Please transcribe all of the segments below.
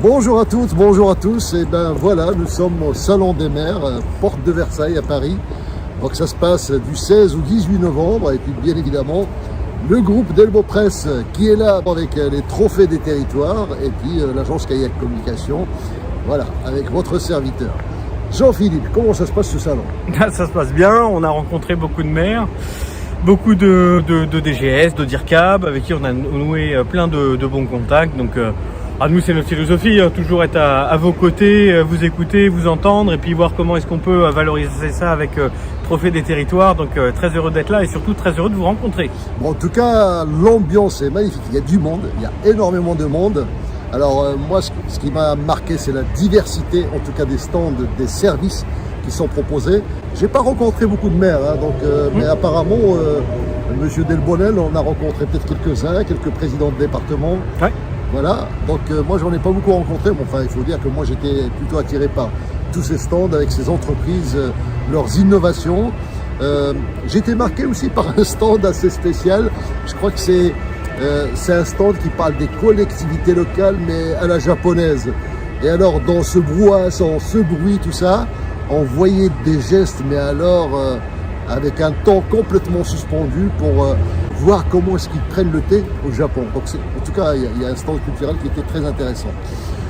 Bonjour à toutes, bonjour à tous. Et ben voilà, nous sommes au Salon des Mers, porte de Versailles à Paris. Donc ça se passe du 16 au 18 novembre. Et puis bien évidemment, le groupe Delbo Presse qui est là avec les trophées des territoires. Et puis l'agence Kayak Communication, voilà, avec votre serviteur. Jean-Philippe, comment ça se passe ce salon? Ça se passe bien, on a rencontré beaucoup de maires, beaucoup de DGS, de DIRCAB, avec qui on a noué plein de bons contacts. Donc à nous c'est notre philosophie, toujours être à vos côtés, vous écouter, vous entendre et puis voir comment est-ce qu'on peut valoriser ça avec Trophée des territoires. Donc très heureux d'être là et surtout très heureux de vous rencontrer. Bon, en tout cas, l'ambiance est magnifique, il y a du monde, il y a énormément de monde. Alors moi, ce qui m'a marqué, c'est la diversité, en tout cas des stands, des services qui sont proposés. J'ai pas rencontré beaucoup de maires, mais apparemment, Monsieur Delbonnel, on a rencontré peut-être quelques-uns, quelques présidents de département. Ouais. Voilà, donc moi j'en ai pas beaucoup rencontré, mais enfin il faut dire que moi j'étais plutôt attiré par tous ces stands avec ces entreprises, leurs innovations. J'ai été marqué aussi par un stand assez spécial, je crois que c'est un stand qui parle des collectivités locales mais à la japonaise. Et alors dans ce brouhaha, ce bruit, tout ça, on voyait des gestes mais alors avec un temps complètement suspendu pour voir comment est-ce qu'ils prennent le thé au Japon. Donc en tout cas, il y a un stand culturel qui était très intéressant.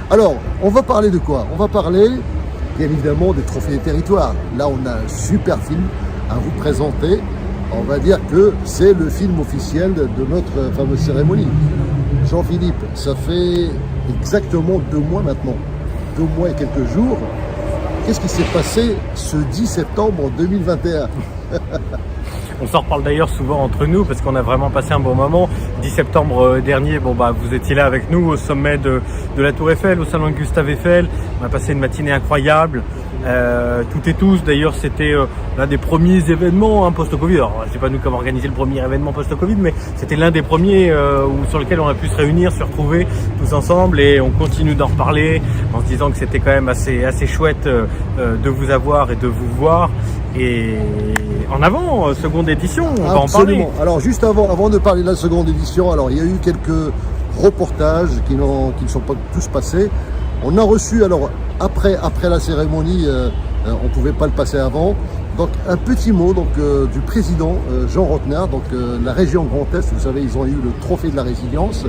Alors, on va parler de quoi? On va parler, bien évidemment, des trophées des territoires. Là, on a un super film à vous présenter. On va dire que c'est le film officiel de notre fameuse cérémonie. Jean-Philippe, ça fait exactement 2 mois maintenant. 2 mois et quelques jours. Qu'est-ce qui s'est passé ce 10 septembre 2021? On s'en reparle d'ailleurs souvent entre nous parce qu'on a vraiment passé un bon moment. 10 septembre dernier, vous étiez là avec nous au sommet de la Tour Eiffel, au salon Gustave Eiffel. On a passé une matinée incroyable. Toutes et tous, d'ailleurs, c'était l'un des premiers événements post-Covid. Alors, c'est pas nous qui avons organisé le premier événement post-Covid, mais c'était l'un des premiers sur lequel on a pu se réunir, se retrouver tous ensemble, et on continue d'en reparler en se disant que c'était quand même assez chouette de vous avoir et de vous voir. Et en avant, seconde édition, on va en parler. Alors juste avant de parler de la seconde édition, alors il y a eu quelques reportages qui ne sont pas tous passés. On a reçu, alors après la cérémonie, on ne pouvait pas le passer avant, donc un petit mot du président Jean Rothenard, la région Grand Est, vous savez, ils ont eu le trophée de la résilience.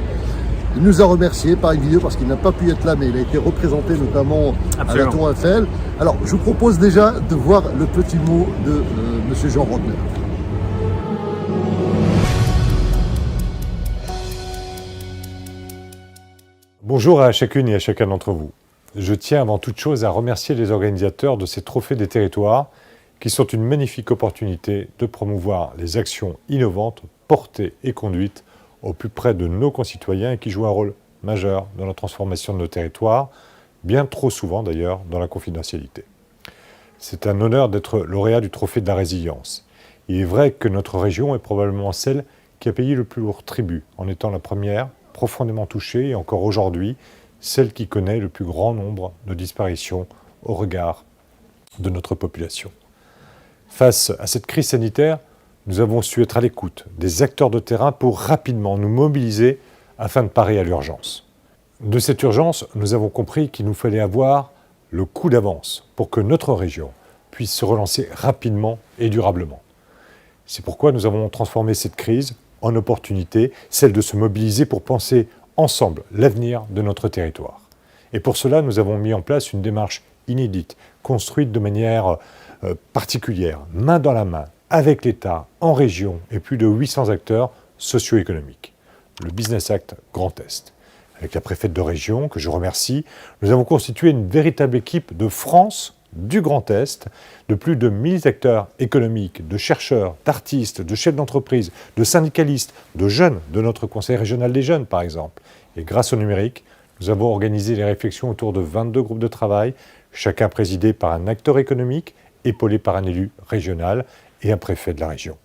Il nous a remerciés par une vidéo parce qu'il n'a pas pu être là, mais il a été représenté notamment à la Tour Eiffel. Alors, je vous propose déjà de voir le petit mot de M. Jean Rothenard. Bonjour à chacune et à chacun d'entre vous. Je tiens avant toute chose à remercier les organisateurs de ces trophées des territoires qui sont une magnifique opportunité de promouvoir les actions innovantes portées et conduites au plus près de nos concitoyens et qui jouent un rôle majeur dans la transformation de nos territoires, bien trop souvent d'ailleurs dans la confidentialité. C'est un honneur d'être lauréat du Trophée de la Résilience. Il est vrai que notre région est probablement celle qui a payé le plus lourd tribut, en étant la première, profondément touchée et encore aujourd'hui, celle qui connaît le plus grand nombre de disparitions au regard de notre population. Face à cette crise sanitaire, nous avons su être à l'écoute des acteurs de terrain pour rapidement nous mobiliser afin de parer à l'urgence. De cette urgence, nous avons compris qu'il nous fallait avoir le coup d'avance pour que notre région puisse se relancer rapidement et durablement. C'est pourquoi nous avons transformé cette crise en opportunité, celle de se mobiliser pour penser ensemble l'avenir de notre territoire. Et pour cela, nous avons mis en place une démarche inédite, construite de manière particulière, main dans la main, avec l'État, en région et plus de 800 acteurs socio-économiques. Le Business Act Grand Est. Avec la préfète de région, que je remercie, nous avons constitué une véritable équipe de France du Grand Est, de plus de 1000 acteurs économiques, de chercheurs, d'artistes, de chefs d'entreprise, de syndicalistes, de jeunes, de notre Conseil régional des jeunes par exemple. Et grâce au numérique, nous avons organisé les réflexions autour de 22 groupes de travail, chacun présidé par un acteur économique, épaulé par un élu régional et un préfet de la région.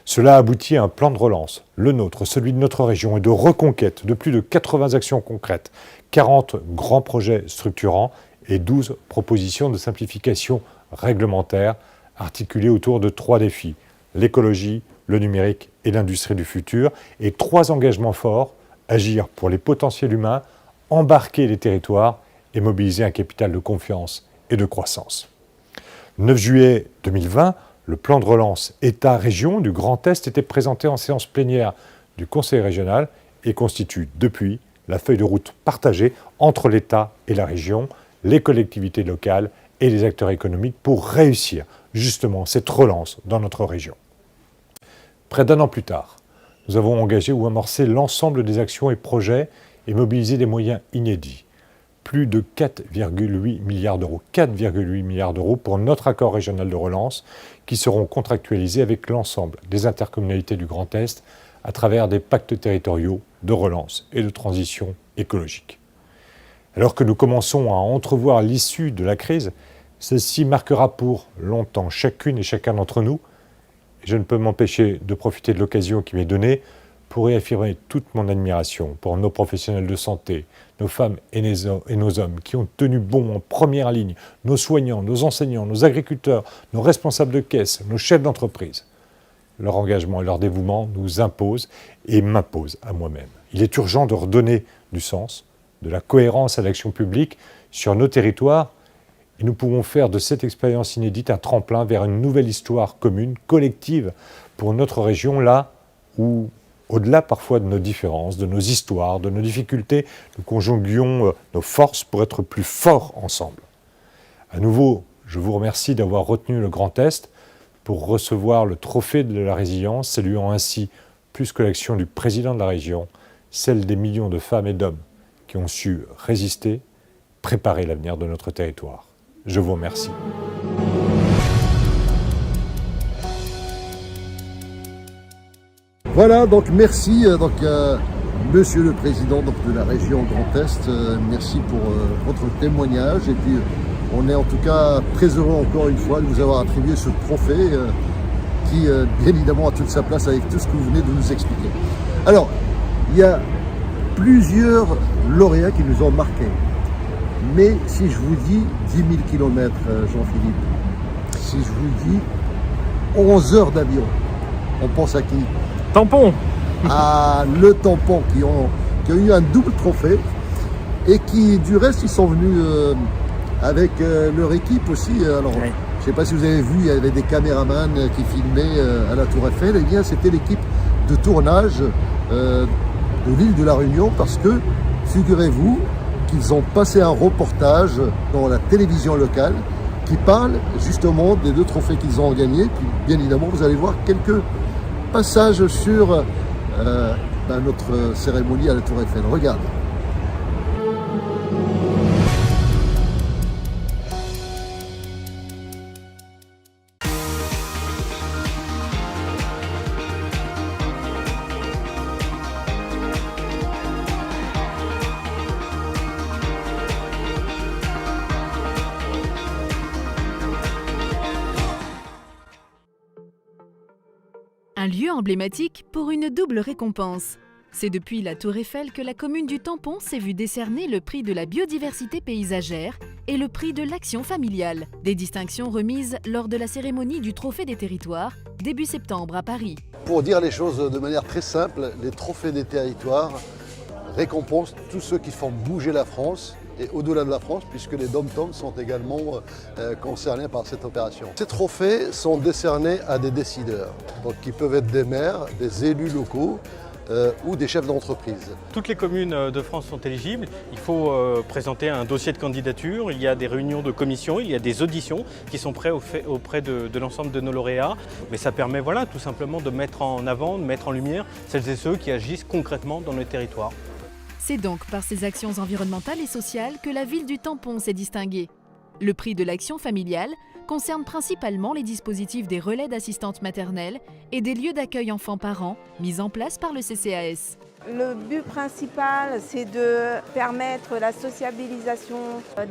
Cela aboutit à un plan de relance, le nôtre, celui de notre région, et de reconquête de plus de 80 actions concrètes, 40 grands projets structurants et 12 propositions de simplification réglementaire articulées autour de 3 défis, l'écologie, le numérique et l'industrie du futur, et 3 engagements forts, agir pour les potentiels humains, embarquer les territoires et mobiliser un capital de confiance et de croissance. Le 9 juillet 2020, le plan de relance État-région du Grand Est était présenté en séance plénière du Conseil régional et constitue depuis la feuille de route partagée entre l'État et la région, les collectivités locales et les acteurs économiques pour réussir justement cette relance dans notre région. Près d'un an plus tard, nous avons engagé ou amorcé l'ensemble des actions et projets et mobilisé des moyens inédits. Plus de 4,8 milliards d'euros. 4,8 milliards d'euros pour notre accord régional de relance qui seront contractualisés avec l'ensemble des intercommunalités du Grand Est à travers des pactes territoriaux de relance et de transition écologique. Alors que nous commençons à entrevoir l'issue de la crise, celle-ci marquera pour longtemps chacune et chacun d'entre nous. Et je ne peux m'empêcher de profiter de l'occasion qui m'est donnée pour réaffirmer toute mon admiration pour nos professionnels de santé, nos femmes et nos hommes qui ont tenu bon en première ligne, nos soignants, nos enseignants, nos agriculteurs, nos responsables de caisse, nos chefs d'entreprise. Leur engagement et leur dévouement nous imposent et m'imposent à moi-même. Il est urgent de redonner du sens, de la cohérence à l'action publique sur nos territoires et nous pouvons faire de cette expérience inédite un tremplin vers une nouvelle histoire commune, collective pour notre région, là où, au-delà parfois de nos différences, de nos histoires, de nos difficultés, nous conjuguons nos forces pour être plus forts ensemble. À nouveau, je vous remercie d'avoir retenu le Grand Est pour recevoir le trophée de la résilience, saluant ainsi, plus que l'action du président de la région, celle des millions de femmes et d'hommes qui ont su résister, préparer l'avenir de notre territoire. Je vous remercie. Voilà, donc merci Monsieur le Président de la région Grand Est, merci pour votre témoignage et puis on est en tout cas très heureux encore une fois de vous avoir attribué ce trophée qui bien évidemment a toute sa place avec tout ce que vous venez de nous expliquer. Alors, il y a plusieurs lauréats qui nous ont marqués, mais si je vous dis 10 000 km, Jean-Philippe, si je vous dis 11 heures d'avion, on pense à qui? Tampon. À le Tampon qui a eu un double trophée et qui du reste ils sont venus avec leur équipe aussi. Alors oui. Je ne sais pas si vous avez vu, il y avait des caméramans qui filmaient à la Tour Eiffel. Et bien c'était l'équipe de tournage de l'île de la Réunion parce que figurez-vous qu'ils ont passé un reportage dans la télévision locale qui parle justement des deux trophées qu'ils ont gagnés. Puis bien évidemment vous allez voir quelques passages sur notre cérémonie à la Tour Eiffel. Regarde. Un lieu emblématique pour une double récompense. C'est depuis la Tour Eiffel que la commune du Tampon s'est vue décerner le prix de la biodiversité paysagère et le prix de l'action familiale, des distinctions remises lors de la cérémonie du Trophée des territoires, début septembre à Paris. Pour dire les choses de manière très simple, les trophées des territoires récompensent tous ceux qui font bouger la France et au-delà de la France, puisque les dom-toms sont également concernés par cette opération. Ces trophées sont décernés à des décideurs, donc qui peuvent être des maires, des élus locaux ou des chefs d'entreprise. Toutes les communes de France sont éligibles. Il faut présenter un dossier de candidature. Il y a des réunions de commission, il y a des auditions qui sont prêtes auprès de l'ensemble de nos lauréats. Mais ça permet voilà, tout simplement de mettre en avant, de mettre en lumière celles et ceux qui agissent concrètement dans nos territoires. C'est donc par ses actions environnementales et sociales que la ville du Tampon s'est distinguée. Le prix de l'action familiale concerne principalement les dispositifs des relais d'assistantes maternelles et des lieux d'accueil enfants-parents mis en place par le CCAS. Le but principal, c'est de permettre la sociabilisation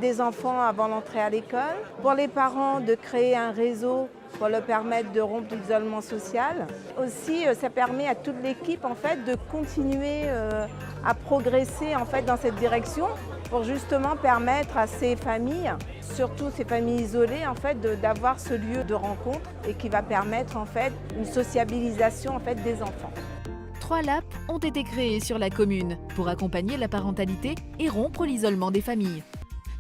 des enfants avant l'entrée à l'école. Pour les parents, de créer un réseau pour leur permettre de rompre l'isolement social. Aussi, ça permet à toute l'équipe en fait, de continuer à progresser en fait, dans cette direction pour justement permettre à ces familles, surtout ces familles isolées, en fait, d'avoir ce lieu de rencontre et qui va permettre en fait, une sociabilisation en fait, des enfants. 3 LAP ont été créés sur la commune pour accompagner la parentalité et rompre l'isolement des familles.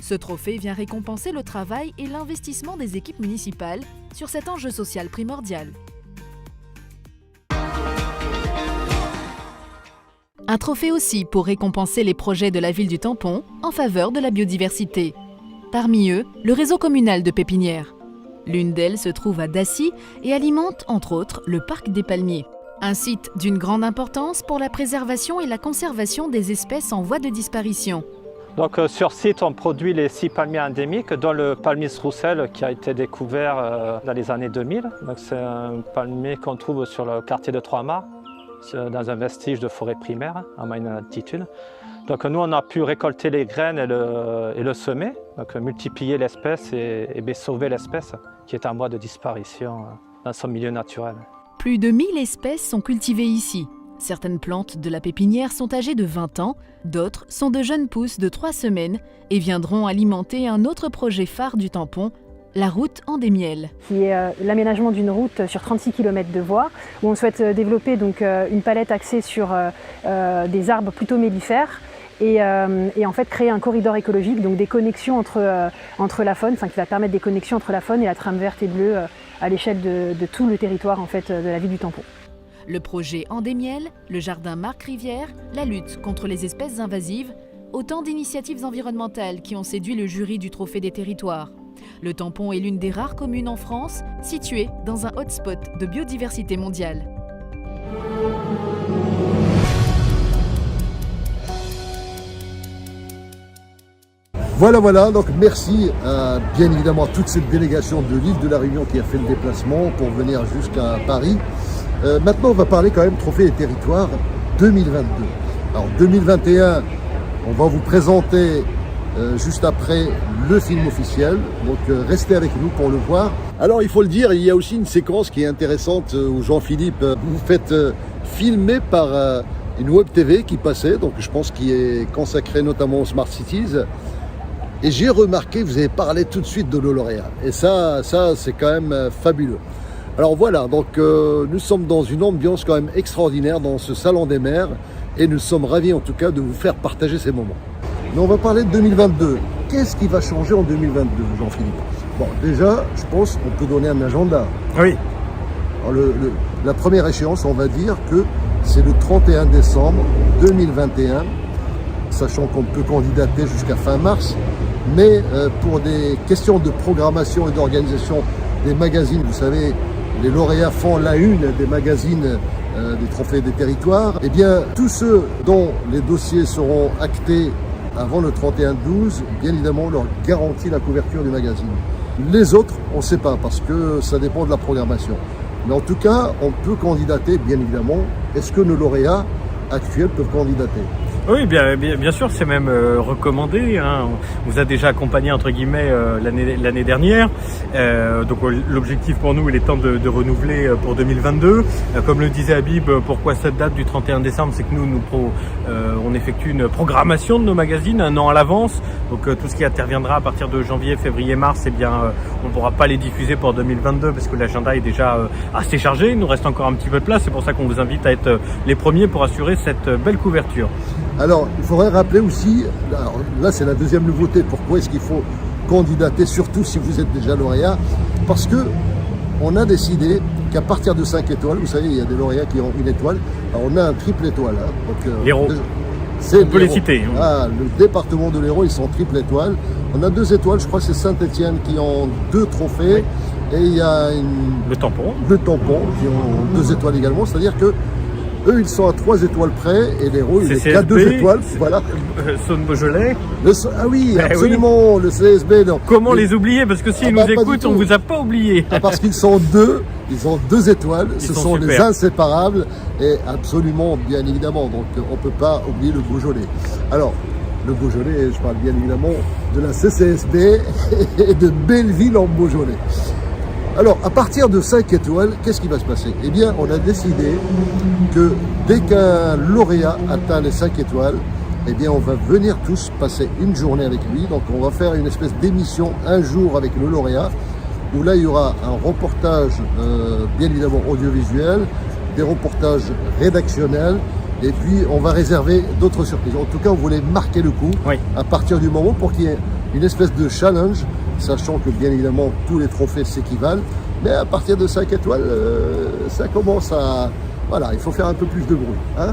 Ce trophée vient récompenser le travail et l'investissement des équipes municipales sur cet enjeu social primordial. Un trophée aussi pour récompenser les projets de la ville du Tampon en faveur de la biodiversité. Parmi eux, le réseau communal de pépinières. L'une d'elles se trouve à Dassy et alimente, entre autres, le parc des Palmiers. Un site d'une grande importance pour la préservation et la conservation des espèces en voie de disparition. Donc sur site, on produit les 6 palmiers endémiques, dont le palmier roussel qui a été découvert dans les années 2000. C'est un palmier qu'on trouve sur le quartier de Trois-Mâts, dans un vestige de forêt primaire à moyenne altitude. Donc nous, on a pu récolter les graines et le semer, donc multiplier l'espèce et sauver l'espèce qui est en voie de disparition dans son milieu naturel. Plus de 1000 espèces sont cultivées ici. Certaines plantes de la pépinière sont âgées de 20 ans, d'autres sont de jeunes pousses de 3 semaines et viendront alimenter un autre projet phare du Tampon, la route Andémiel. Qui est l'aménagement d'une route sur 36 km de voies, où on souhaite développer donc, une palette axée sur des arbres plutôt mellifères et en fait créer un corridor écologique, donc des connexions entre la faune, qui va permettre des connexions entre la faune et la trame verte et bleue à l'échelle de tout le territoire en fait, de la ville du Tampon. Le projet Andémiel, le jardin Marc Rivière, la lutte contre les espèces invasives, autant d'initiatives environnementales qui ont séduit le jury du Trophée des territoires. Le Tampon est l'une des rares communes en France située dans un hotspot de biodiversité mondiale. Voilà, donc merci bien évidemment à toute cette délégation de l'île de la Réunion qui a fait le déplacement pour venir jusqu'à Paris. Maintenant, on va parler quand même Trophée des territoires 2022. Alors 2021, on va vous présenter juste après le film officiel, donc restez avec nous pour le voir. Alors il faut le dire, il y a aussi une séquence qui est intéressante où Jean-Philippe, vous faites filmer par une web TV qui passait, donc je pense qui est consacrée notamment aux Smart Cities. Et j'ai remarqué que vous avez parlé tout de suite de nos lauréats. Et ça c'est quand même fabuleux. Alors voilà, donc nous sommes dans une ambiance quand même extraordinaire dans ce Salon des maires et nous sommes ravis en tout cas de vous faire partager ces moments. Mais on va parler de 2022. Qu'est-ce qui va changer en 2022, Jean-Philippe? Bon, déjà, je pense qu'on peut donner un agenda. Oui. Alors, la première échéance, on va dire que c'est le 31 décembre 2021, sachant qu'on peut candidater jusqu'à fin mars. Mais pour des questions de programmation et d'organisation des magazines, vous savez, les lauréats font la une des magazines des Trophées des territoires. Eh bien, tous ceux dont les dossiers seront actés avant le 31-12, bien évidemment, on leur garantit la couverture du magazine. Les autres, on ne sait pas, parce que ça dépend de la programmation. Mais en tout cas, on peut candidater, bien évidemment. Est-ce que nos lauréats actuels peuvent candidater? Oui, bien sûr, c'est même recommandé. Hein. On vous a déjà accompagné, entre guillemets, l'année dernière. Donc l'objectif pour nous, il est temps de renouveler pour 2022. Comme le disait Habib, pourquoi cette date du 31 décembre? C'est que on effectue une programmation de nos magazines 1 an à l'avance. Donc tout ce qui interviendra à partir de janvier, février, mars, eh bien, on ne pourra pas les diffuser pour 2022 parce que l'agenda est déjà assez chargé. Il nous reste encore un petit peu de place. C'est pour ça qu'on vous invite à être les premiers pour assurer cette belle couverture. Alors, il faudrait rappeler aussi, là c'est la deuxième nouveauté, pourquoi est-ce qu'il faut candidater, surtout si vous êtes déjà lauréat? Parce que on a décidé qu'à partir de 5 étoiles, vous savez, il y a des lauréats qui ont 1 étoile, alors on a un triple étoile. Hein, donc, l'Hérault, on peut les citer. Hein. Le département de l'Hérault, ils sont triple étoile. On a 2 étoiles, je crois que c'est Saint-Étienne qui ont 2 trophées. Oui. Et il y a le Tampon qui ont 2 étoiles également, c'est-à-dire que eux, ils sont à 3 étoiles près et l'Hérault, il est qu'à 2 étoiles. Voilà. Saône-Beaujolais. Ah oui, absolument, oui. Le CSB. Non. Comment les oublier? Parce que s'ils nous écoutent, on ne vous a pas oublié. Parce qu'ils sont 2, ils ont 2 étoiles, ce sont les inséparables et absolument, bien évidemment. Donc on ne peut pas oublier le Beaujolais. Alors, le Beaujolais, je parle bien évidemment de la CCSB et de Belleville en Beaujolais. Alors, à partir de 5 étoiles, qu'est-ce qui va se passer? Eh bien, on a décidé que dès qu'un lauréat atteint les 5 étoiles, eh bien, on va venir tous passer une journée avec lui. Donc, on va faire une espèce d'émission un jour avec le lauréat, où là, il y aura un reportage, bien évidemment audiovisuel, des reportages rédactionnels. Et puis, on va réserver d'autres surprises. En tout cas, on voulait marquer le coup à partir du moment pour qu'il y ait une espèce de challenge, sachant que bien évidemment, tous les trophées s'équivalent. Mais à partir de 5 étoiles, ça commence à... Voilà, il faut faire un peu plus de bruit. Hein.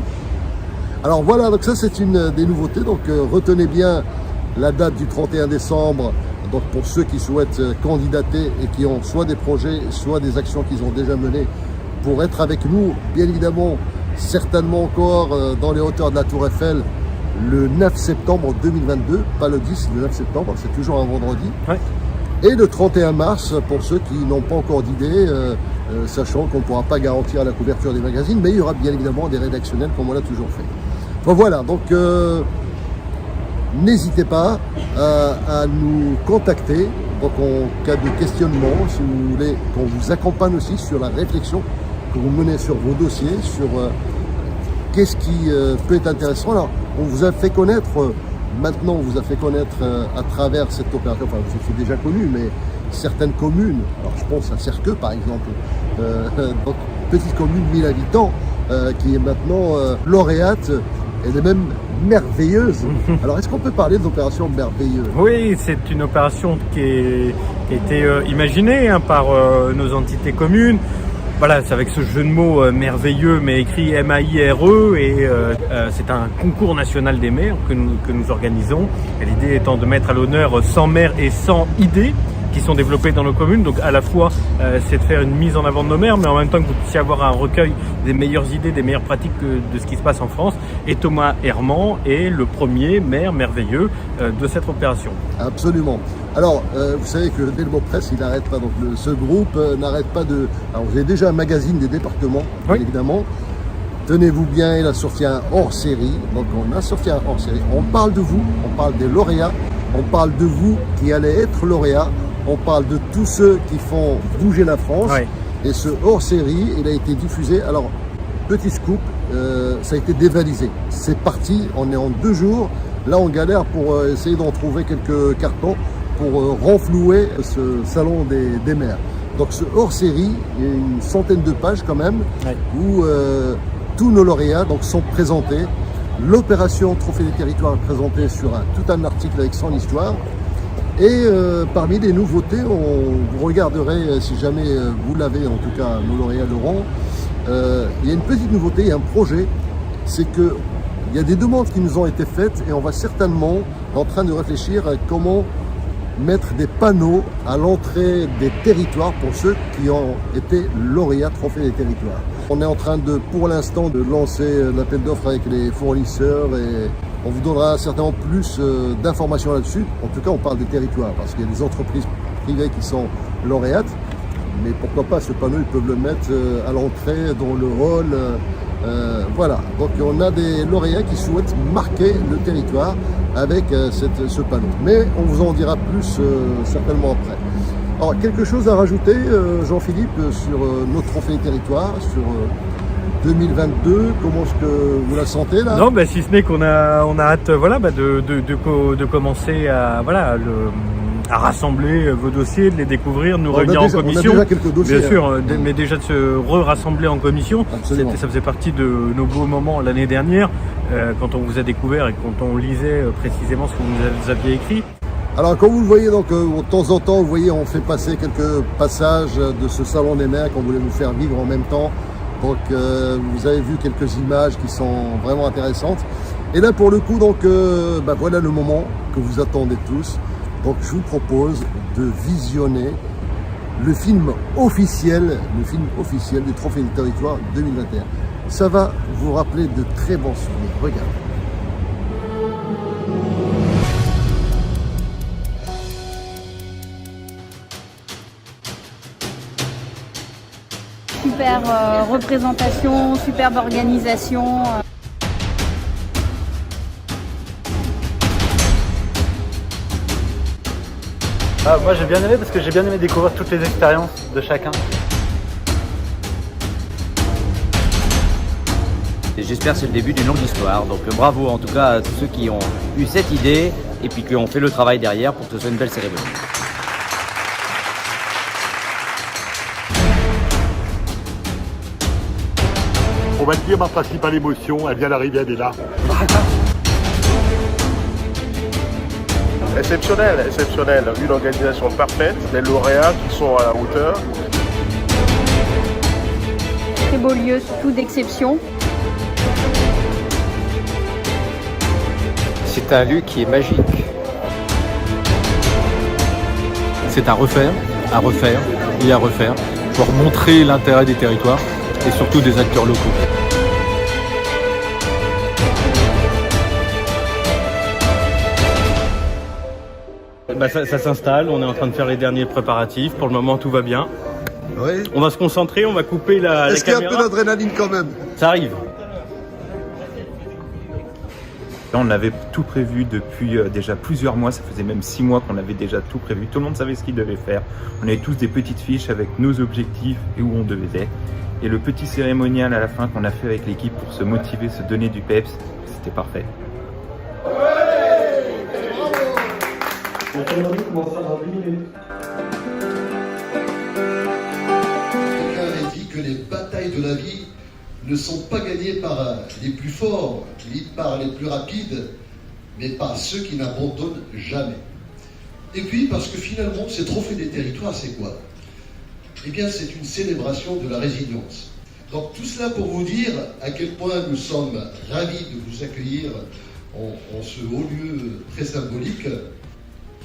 Alors voilà, donc ça c'est une des nouveautés. Donc retenez bien la date du 31 décembre. Donc pour ceux qui souhaitent candidater et qui ont soit des projets, soit des actions qu'ils ont déjà menées pour être avec nous, bien évidemment, certainement encore dans les hauteurs de la Tour Eiffel, le 9 septembre 2022, pas le 10, le 9 septembre, c'est toujours un vendredi. Ouais. Et le 31 mars, pour ceux qui n'ont pas encore d'idée, sachant qu'on ne pourra pas garantir la couverture des magazines, mais il y aura bien évidemment des rédactionnels comme on l'a toujours fait. Bon voilà, donc n'hésitez pas à nous contacter, donc en cas de questionnement, si vous voulez qu'on vous accompagne aussi sur la réflexion que vous menez sur vos dossiers, sur qu'est-ce qui peut être intéressant. Alors, on vous a fait connaître... Maintenant, on vous a fait connaître à travers cette opération, enfin vous étiez déjà connu, mais certaines communes, alors je pense à Serqueux par exemple, donc petite commune 1000 habitants, qui est maintenant lauréate, elle est même merveilleuse. Alors est-ce qu'on peut parler de l'opération merveilleuse? Oui, c'est une opération qui a été imaginée par nos entités communes. Voilà, c'est avec ce jeu de mots merveilleux, mais écrit M-A-I-R-E, et c'est un concours national des maires que nous organisons. Et l'idée étant de mettre à l'honneur 100 maires et 100 idées qui sont développées dans nos communes. Donc à la fois, c'est de faire une mise en avant de nos maires, mais en même temps que vous puissiez avoir un recueil des meilleures idées, des meilleures pratiques de ce qui se passe en France. Et Thomas Herman est le premier maire merveilleux de cette opération. Absolument. Alors, vous savez que dès le mot presse, il n'arrête pas. Donc, ce groupe n'arrête pas de... Alors, vous avez déjà un magazine des départements, bien évidemment. Tenez-vous bien, il a sorti un hors-série. Donc, on a sorti un hors-série. On parle de vous, on parle des lauréats, on parle de vous qui allez être lauréats, on parle de tous ceux qui font bouger la France. Et ce hors-série, il a été diffusé. Alors, petit scoop, ça a été dévalisé. C'est parti, on est en 2 jours. Là, on galère pour essayer d'en trouver quelques cartons pour renflouer ce salon des maires. Donc ce hors-série, il y a une centaine de pages quand même, où tous nos lauréats donc, sont présentés. L'opération Trophée des territoires est présentée sur tout un article avec son histoire. Et parmi les nouveautés, vous regarderez, si jamais vous l'avez, en tout cas nos lauréats l'auront, il y a une petite nouveauté, il y a un projet, c'est que il y a des demandes qui nous ont été faites et on va certainement en train de réfléchir à comment mettre des panneaux à l'entrée des territoires pour ceux qui ont été lauréats Trophée des territoires. On est en train de, pour l'instant, de lancer l'appel d'offres avec les fournisseurs et on vous donnera certainement plus d'informations là-dessus. En tout cas, on parle des territoires parce qu'il y a des entreprises privées qui sont lauréates, mais pourquoi pas ce panneau, ils peuvent le mettre à l'entrée, dans le hall. Voilà, donc on a des lauréats qui souhaitent marquer le territoire avec ce panneau. Mais on vous en dira plus certainement après. Alors, quelque chose à rajouter, Jean-Philippe, sur notre trophée territoire, sur 2022, comment est-ce que vous la sentez là? Non, si ce n'est qu'on a hâte de commencer à à rassembler vos dossiers, de les découvrir, de nous réunir en commission. On a déjà quelques dossiers. Bien sûr, mais déjà de se rassembler en commission. Ça faisait partie de nos beaux moments l'année dernière, quand on vous a découvert et quand on lisait précisément ce que vous aviez écrit. Alors comme vous le voyez, donc, de temps en temps, vous voyez, on fait passer quelques passages de ce salon des maires qu'on voulait vous faire vivre en même temps. Donc vous avez vu quelques images qui sont vraiment intéressantes. Et là pour le coup, donc, voilà le moment que vous attendez tous. Donc je vous propose de visionner le film officiel du Trophée du Territoire 2021. Ça va vous rappeler de très bons souvenirs. Regardez. Super représentation, superbe organisation. Moi j'ai bien aimé parce que j'ai bien aimé découvrir toutes les expériences de chacun. J'espère que c'est le début d'une longue histoire, donc bravo en tout cas à tous ceux qui ont eu cette idée et puis qui ont fait le travail derrière pour que ce soit une belle cérémonie. va te dire ma principale émotion, elle vient d'arriver, elle est là. Exceptionnel, exceptionnel. Une organisation parfaite, des lauréats qui sont à la hauteur. Très beau lieu, tout d'exception. C'est un lieu qui est magique. C'est à refaire et à refaire pour montrer l'intérêt des territoires et surtout des acteurs locaux. Ça s'installe, on est en train de faire les derniers préparatifs. Pour le moment, tout va bien. Oui. On va se concentrer, on va couper la caméra. Est-ce qu'il y a un peu d'adrénaline quand même? Ça arrive. On avait tout prévu depuis déjà plusieurs mois, ça faisait même 6 mois qu'on avait déjà tout prévu. Tout le monde savait ce qu'il devait faire. On avait tous des petites fiches avec nos objectifs et où on devait être. Et le petit cérémonial à la fin qu'on a fait avec l'équipe pour se motiver, se donner du peps, c'était parfait. Quelqu'un avait dit que les batailles de la vie ne sont pas gagnées par les plus forts, ni par les plus rapides, mais par ceux qui n'abandonnent jamais. Et puis, parce que finalement, ces trophées des territoires, c'est quoi? Eh bien, c'est une célébration de la résilience. Donc, tout cela pour vous dire à quel point nous sommes ravis de vous accueillir en ce haut lieu très symbolique.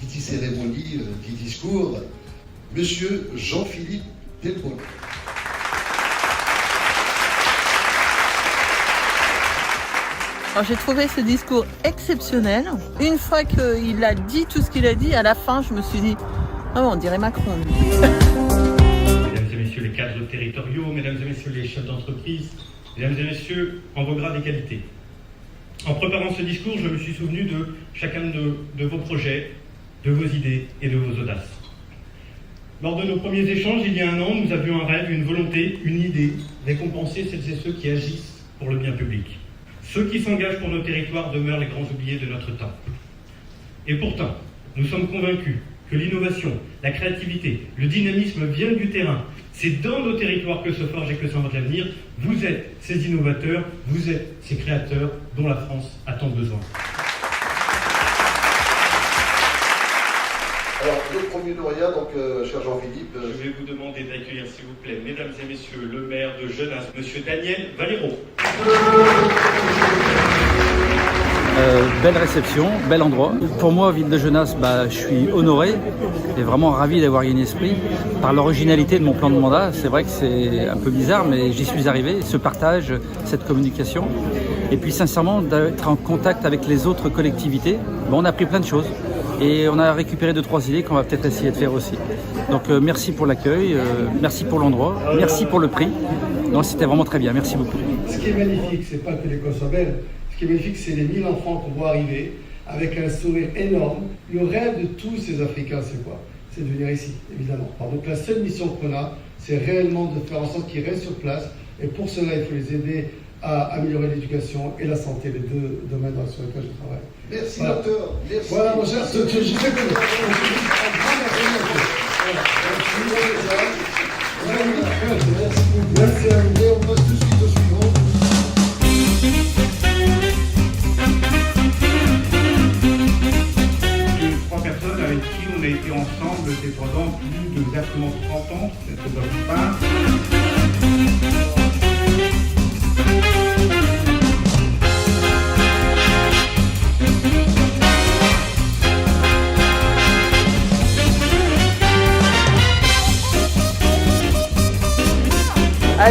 Qui dit cérémonie, dit discours, Monsieur Jean-Philippe Delbon. J'ai trouvé ce discours exceptionnel. Une fois qu'il a dit tout ce qu'il a dit, à la fin, je me suis dit, on dirait Macron. Mesdames et messieurs les cadres territoriaux, mesdames et messieurs les chefs d'entreprise, mesdames et messieurs en vos grades et qualités. En préparant ce discours, je me suis souvenu de chacun de vos projets, de vos idées et de vos audaces. Lors de nos premiers échanges, il y a un an, nous avions un rêve, une volonté, une idée, récompenser celles et ceux qui agissent pour le bien public. Ceux qui s'engagent pour nos territoires demeurent les grands oubliés de notre temps. Et pourtant, nous sommes convaincus que l'innovation, la créativité, le dynamisme viennent du terrain. C'est dans nos territoires que se forge et que s'invente l'avenir. Vous êtes ces innovateurs, vous êtes ces créateurs dont la France a tant besoin. Alors, le premier lauréat, donc, cher Jean-Philippe. Je vais vous demander d'accueillir, s'il vous plaît, mesdames et messieurs, le maire de Genasse, monsieur Daniel Valero. Belle réception, bel endroit. Pour moi, ville de Genasse, je suis honoré et vraiment ravi d'avoir gagné ce prix. Par l'originalité de mon plan de mandat, c'est vrai que c'est un peu bizarre, mais j'y suis arrivé. Ce partage, cette communication. Et puis sincèrement, d'être en contact avec les autres collectivités, on a appris plein de choses. Et on a récupéré 2-3 idées qu'on va peut-être essayer de faire aussi. Donc merci pour l'accueil, merci pour l'endroit, merci pour le prix. Non, c'était vraiment très bien, merci beaucoup. Ce qui est magnifique, c'est pas que l'école soit belle. Ce qui est magnifique, c'est les 1000 enfants qu'on voit arriver avec un sourire énorme. Le rêve de tous ces Africains, c'est quoi? C'est de venir ici, évidemment. Alors, donc la seule mission qu'on a, c'est réellement de faire en sorte qu'ils restent sur place. Et pour cela, il faut les aider à améliorer l'éducation et la santé, les deux domaines sur lesquels je travaille. Merci, voilà. Docteur. Merci. Voilà, mon cher, je sais que merci à vous. Et on passe tout de suite au suivant. Trois personnes avec qui on a été ensemble pendant plus de exactement 30 ans, cette bonne part.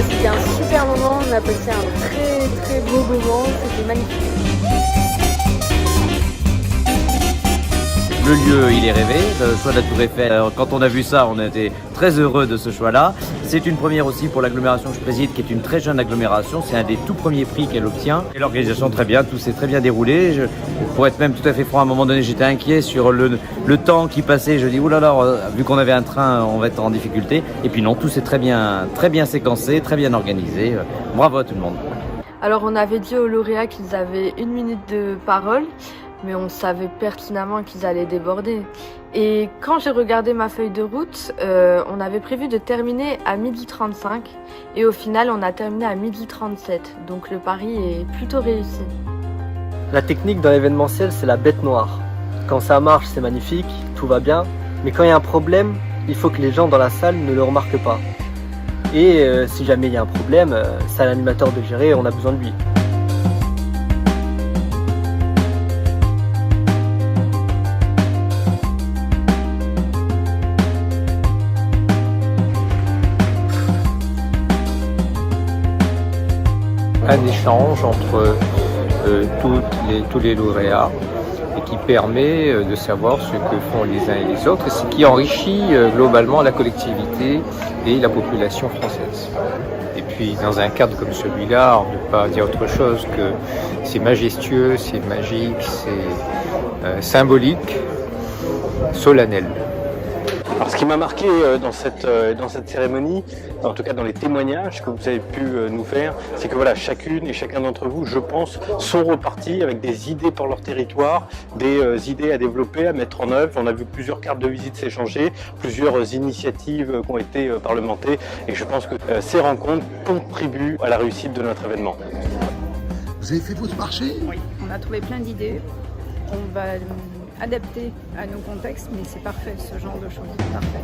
C'était un super moment, on a passé un très beau moment, c'était magnifique. Le lieu, il est rêvé, le choix de la Tour Eiffel. Alors, quand on a vu ça, on a été très heureux de ce choix-là. C'est une première aussi pour l'agglomération que je préside, qui est une très jeune agglomération. C'est un des tout premiers prix qu'elle obtient. Et l'organisation, très bien, tout s'est très bien déroulé. Pour être même tout à fait franc, à un moment donné, j'étais inquiet sur le temps qui passait. Je dis, oulala, vu qu'on avait un train, on va être en difficulté. Et puis non, tout s'est très bien séquencé, très bien organisé. Bravo à tout le monde. Alors on avait dit aux lauréats qu'ils avaient 1 minute de parole. mais on savait pertinemment qu'ils allaient déborder. Et quand j'ai regardé ma feuille de route, on avait prévu de terminer à 12h35 et au final on a terminé à 12h37, donc le pari est plutôt réussi. La technique dans l'événementiel, c'est la bête noire. Quand ça marche, c'est magnifique, tout va bien, mais quand il y a un problème, il faut que les gens dans la salle ne le remarquent pas. Et si jamais il y a un problème, c'est à l'animateur de gérer, on a besoin de lui. Un échange entre tous les lauréats et qui permet de savoir ce que font les uns et les autres, et ce qui enrichit globalement la collectivité et la population française. Et puis dans un cadre comme celui-là, on ne peut pas dire autre chose que c'est majestueux, c'est magique, c'est symbolique, solennel. Alors, ce qui m'a marqué dans cette cérémonie, en tout cas dans les témoignages que vous avez pu nous faire, c'est que voilà, chacune et chacun d'entre vous, je pense, sont repartis avec des idées pour leur territoire, des idées à développer, à mettre en œuvre. On a vu plusieurs cartes de visite s'échanger, plusieurs initiatives qui ont été parlementées, et je pense que ces rencontres contribuent à la réussite de notre événement. Vous avez fait votre marché? Oui, on a trouvé plein d'idées. On va adapter à nos contextes, mais c'est parfait, ce genre de choses, c'est parfait.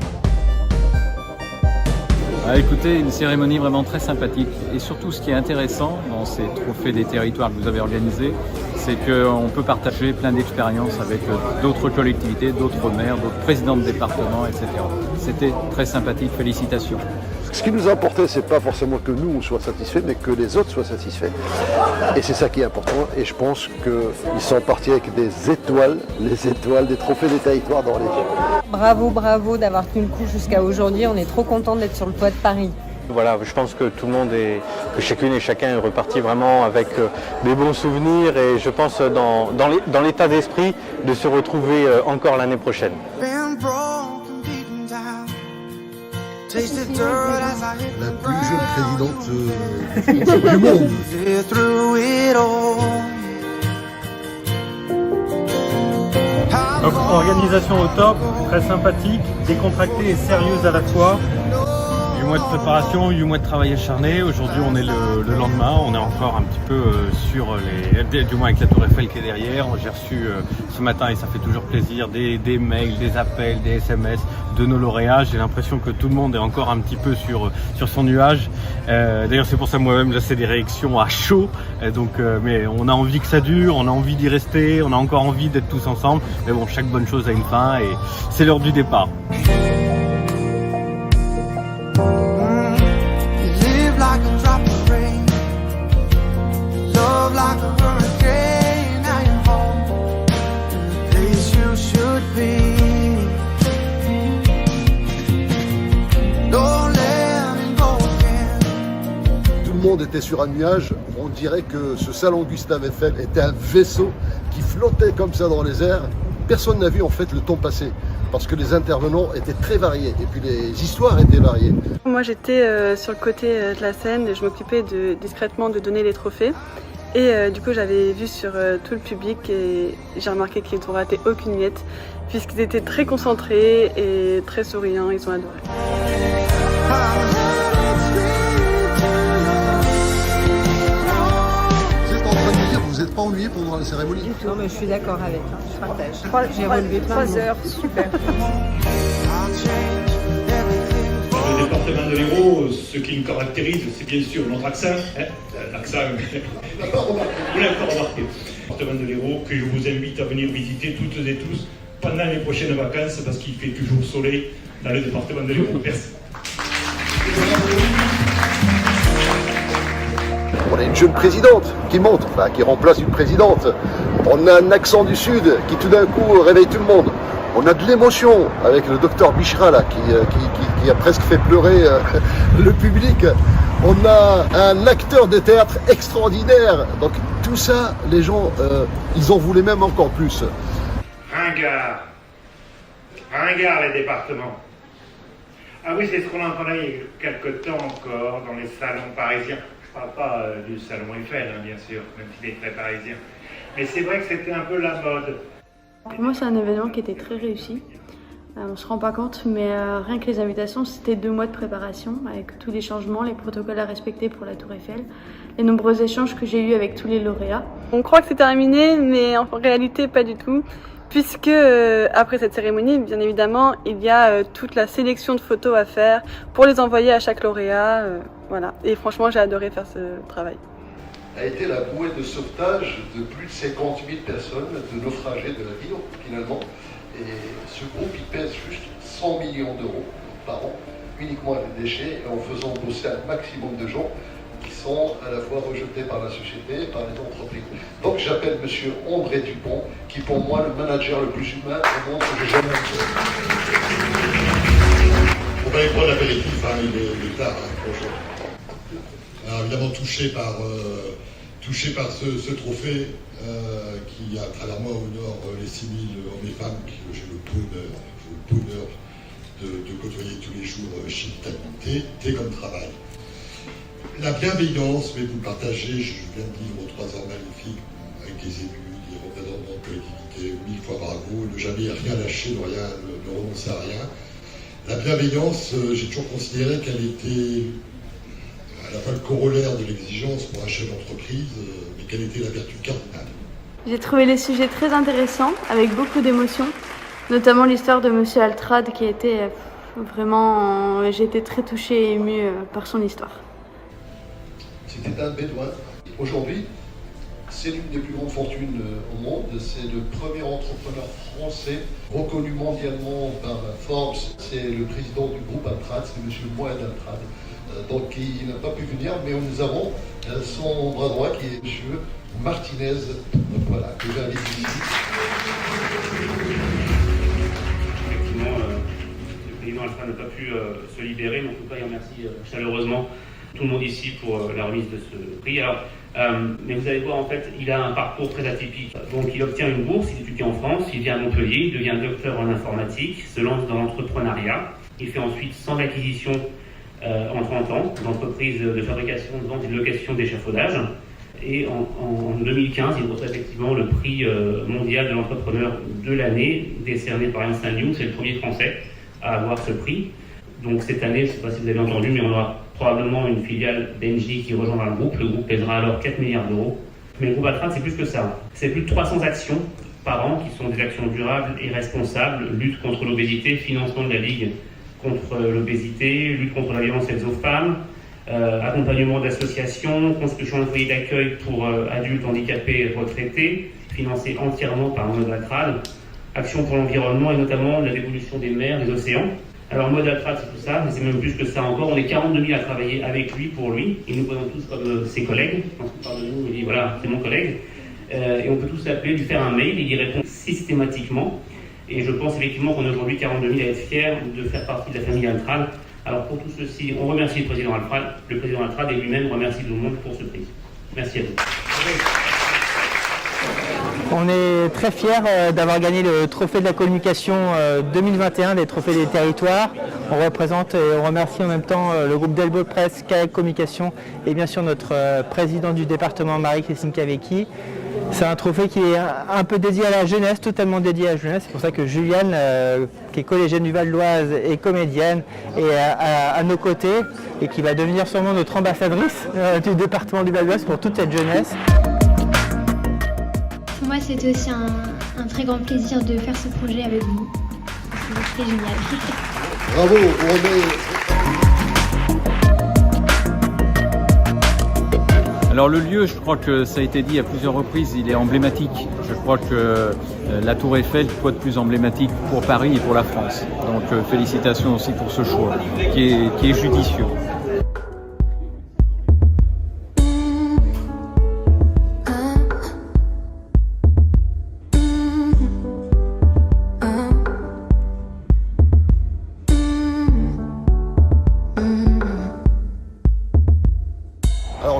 Écoutez, une cérémonie vraiment très sympathique, et surtout ce qui est intéressant dans ces trophées des territoires que vous avez organisés, c'est qu'on peut partager plein d'expériences avec d'autres collectivités, d'autres maires, d'autres présidents de départements, etc. C'était très sympathique, félicitations. Ce qui nous a importé, c'est pas forcément que nous on soit satisfaits, mais que les autres soient satisfaits. Et c'est ça qui est important, et je pense qu'ils sont partis avec des étoiles, les étoiles des trophées des territoires dans les yeux. Bravo, bravo d'avoir tenu le coup jusqu'à aujourd'hui, on est trop content d'être sur le toit de Paris. Voilà, je pense que tout le monde que chacune et chacun est reparti vraiment avec des bons souvenirs, et je pense dans l'état d'esprit de se retrouver encore l'année prochaine. La plus jeune présidente du monde. Donc, organisation au top, très sympathique, décontractée et sérieuse à la fois. 8 mois de préparation, 8 mois de travail acharné. Aujourd'hui, on est le lendemain. On est encore un petit peu sur du moins avec la Tour Eiffel qui est derrière. J'ai reçu ce matin, et ça fait toujours plaisir, des mails, des appels, des SMS de nos lauréats. J'ai l'impression que tout le monde est encore un petit peu sur son nuage. D'ailleurs, c'est pour ça moi-même, là, c'est des réactions à chaud. Mais on a envie que ça dure, on a envie d'y rester, on a encore envie d'être tous ensemble. Mais bon, chaque bonne chose a une fin, et c'est l'heure du départ. Tout le monde était sur un nuage. On dirait que ce salon Gustave Eiffel était un vaisseau qui flottait comme ça dans les airs. Personne n'a vu en fait le temps passer, parce que les intervenants étaient très variés et puis les histoires étaient variées. Moi j'étais sur le côté de la scène et je m'occupais discrètement de donner les trophées. Et du coup j'avais vu sur tout le public et j'ai remarqué qu'ils n'ont raté aucune miette, puisqu'ils étaient très concentrés et très souriants, ils ont adoré. Vous n'êtes pas ennuyé pendant la cérémonie? Du tout, mais je suis d'accord avec, je partage. J'ai relevé plein de 3 heures, super. Dans le département de l'Hérault, ce qui me caractérise, c'est bien sûr notre accent. L'accent, vous l'avez encore remarqué. Le département de l'Hérault, que je vous invite à venir visiter toutes et tous pendant les prochaines vacances, parce qu'il fait toujours soleil dans le département de l'Hérault. Merci. On a une jeune présidente qui monte, qui remplace une présidente. On a un accent du Sud qui tout d'un coup réveille tout le monde. On a de l'émotion avec le docteur Bichra là, qui a presque fait pleurer le public. On a un acteur de théâtre extraordinaire. Donc tout ça, les gens, ils en voulaient même encore plus. Ringard les départements. Ah oui, c'est ce qu'on entendait il y a quelque temps encore dans les salons parisiens. Je parle pas du salon Eiffel, hein, bien sûr, même s'il est très parisien. Mais c'est vrai que c'était un peu la mode. Pour moi, c'est un événement qui était très réussi. On ne se rend pas compte, mais rien que les invitations, c'était 2 mois de préparation avec tous les changements, les protocoles à respecter pour la Tour Eiffel, les nombreux échanges que j'ai eus avec tous les lauréats. On croit que c'est terminé, mais en réalité, pas du tout. Puisque après cette cérémonie, bien évidemment, il y a toute la sélection de photos à faire pour les envoyer à chaque lauréat. Voilà. Et franchement, j'ai adoré faire ce travail. A été la bouée de sauvetage de plus de 50 000 personnes, de naufragés de la vie finalement. Et ce groupe, il pèse juste 100 millions d'euros par an, uniquement à des déchets, et en faisant bosser un maximum de gens qui sont à la fois rejetés par la société et par les entreprises. Donc j'appelle M. André Dupont, qui est pour moi le manager le plus humain au monde que j'ai jamais vu. On va y prendre l'apéritif, hein, il est tard, franchement. Alors évidemment touché par ce trophée qui, à travers moi, honore les 6 000 hommes et femmes que j'ai le bonheur de côtoyer tous les jours chez Vitality, T comme travail. La bienveillance, mais vous le partagez, je viens de vivre 3 ans magnifiques avec des élus, des représentants de collectivités, 1000 fois bravo, ne jamais rien lâcher, ne renoncer à rien. La bienveillance, j'ai toujours considéré qu'elle était à la fois le corollaire de l'exigence pour un chef d'entreprise, mais quelle était la vertu cardinale. J'ai trouvé les sujets très intéressants, avec beaucoup d'émotions, notamment l'histoire de Monsieur Altrad qui a été vraiment... J'ai été très touchée et émue par son histoire. C'était un bédouin. Aujourd'hui, c'est l'une des plus grandes fortunes au monde. C'est le premier entrepreneur français reconnu mondialement par Forbes. C'est le président du groupe Altrad, c'est M. Mohamed Altrad. Donc il n'a pas pu venir, mais nous avons son bras droit qui est M. Martinez, donc voilà, que j'invite ici. Effectivement, le président Altrad n'a pas pu se libérer, mais en tout cas il remercie chaleureusement tout le monde ici pour la remise de ce prix. Alors, mais vous allez voir, en fait, il a un parcours très atypique. Donc il obtient une bourse, il étudie en France, il vient à Montpellier, il devient docteur en informatique, se lance dans l'entrepreneuriat. Il fait ensuite 100 acquisitions en 30 ans, d'entreprises de fabrication, de vente et de location d'échafaudage. Et en 2015, il reçoit effectivement le prix mondial de l'entrepreneur de l'année, décerné par Ernst & Young. C'est le premier français à avoir ce prix. Donc cette année, je ne sais pas si vous avez entendu, mais on aura probablement une filiale d'Engie qui rejoindra le groupe. Le groupe pèsera alors 4 milliards d'euros. Mais le groupe Altrad, c'est plus que ça. C'est plus de 300 actions par an qui sont des actions durables et responsables, lutte contre l'obésité, financement de la Ligue contre l'obésité, lutte contre la violence faite aux femmes, accompagnement d'associations, construction d'un foyer d'accueil pour adultes handicapés et retraités, financé entièrement par Mohamed Altrad, action pour l'environnement et notamment la dévolution des mers, des océans. Alors Mohamed Altrad, c'est tout ça, mais c'est même plus que ça encore. On est 42 000 à travailler avec lui, pour lui. Il nous présente tous comme ses collègues. Je pense qu'il parle de nous, il dit voilà, c'est mon collègue. Et on peut tous l'appeler, lui faire un mail, il y répond systématiquement. Et je pense effectivement qu'on est aujourd'hui 42 000 à être fiers de faire partie de la famille Altrad. Alors pour tout ceci, on remercie le président Altrad et lui-même remercie tout le monde pour ce prix. Merci à vous. On est très fiers d'avoir gagné le trophée de la communication 2021 des trophées des territoires. On représente et on remercie en même temps le groupe Delbo Presse, Kayak Communication et bien sûr notre présidente du département Marie-Christine Cavecchi. C'est un trophée qui est un peu dédié à la jeunesse, totalement dédié à la jeunesse. C'est pour ça que Juliane, qui est collégienne du Val d'Oise et comédienne, est à nos côtés et qui va devenir sûrement notre ambassadrice du département du Val d'Oise pour toute cette jeunesse. Pour moi, c'était aussi un très grand plaisir de faire ce projet avec vous. C'était génial. Bravo, Romain. Alors le lieu, je crois que ça a été dit à plusieurs reprises, il est emblématique. Je crois que la Tour Eiffel, quoi de plus emblématique pour Paris et pour la France. Donc félicitations aussi pour ce choix, qui est judicieux.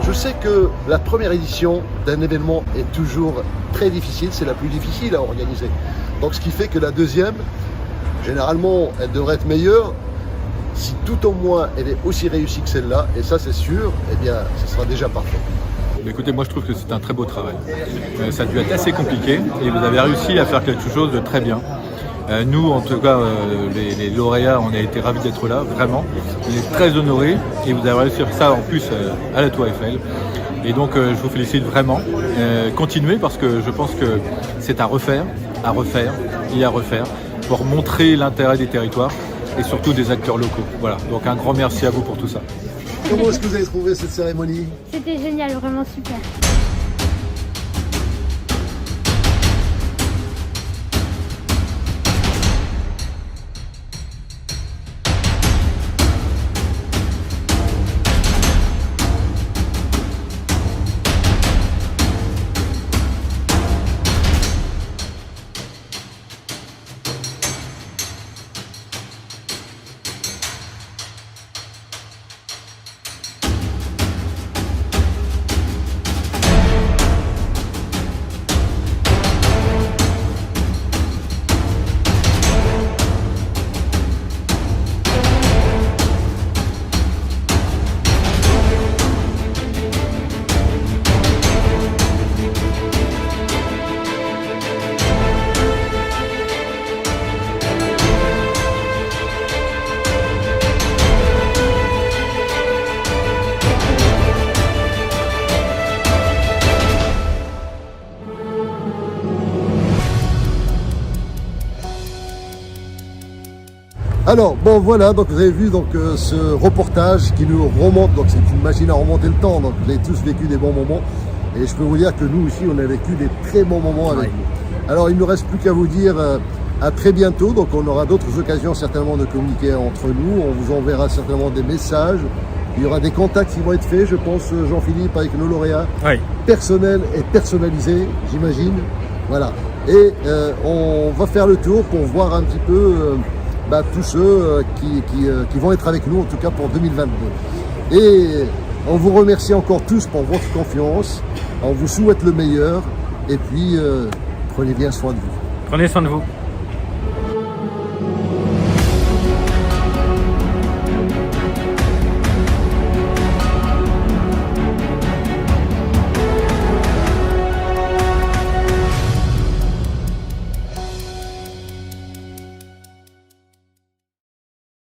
Je sais que la première édition d'un événement est toujours très difficile, c'est la plus difficile à organiser. Donc ce qui fait que la deuxième, généralement, elle devrait être meilleure. Si tout en moins elle est aussi réussie que celle-là, et ça c'est sûr, eh bien ce sera déjà parfait. Écoutez, moi je trouve que c'est un très beau travail. Ça a dû être assez compliqué et vous avez réussi à faire quelque chose de très bien. Nous, en tout cas, les lauréats, on a été ravis d'être là, vraiment. On est très honorés et vous avez réussi à faire ça en plus à la Tour Eiffel. Et donc, je vous félicite vraiment. Continuez parce que je pense que c'est à refaire et à refaire pour montrer l'intérêt des territoires et surtout des acteurs locaux. Voilà, donc un grand merci à vous pour tout ça. Comment est-ce que vous avez trouvé cette cérémonie? C'était génial, vraiment super. Alors bon voilà, donc vous avez vu donc ce reportage qui nous remonte, donc c'est une machine à remonter le temps, donc vous avez tous vécu des bons moments et je peux vous dire que nous aussi on a vécu des très bons moments avec vous. Alors il ne me reste plus qu'à vous dire à très bientôt, donc on aura d'autres occasions certainement de communiquer entre nous, on vous enverra certainement des messages, il y aura des contacts qui vont être faits, je pense Jean-Philippe, avec nos lauréats, personnels et personnalisés j'imagine, voilà. Et on va faire le tour pour voir un petit peu tous ceux qui vont être avec nous, en tout cas pour 2022. Et on vous remercie encore tous pour votre confiance, on vous souhaite le meilleur, et puis prenez bien soin de vous. Prenez soin de vous.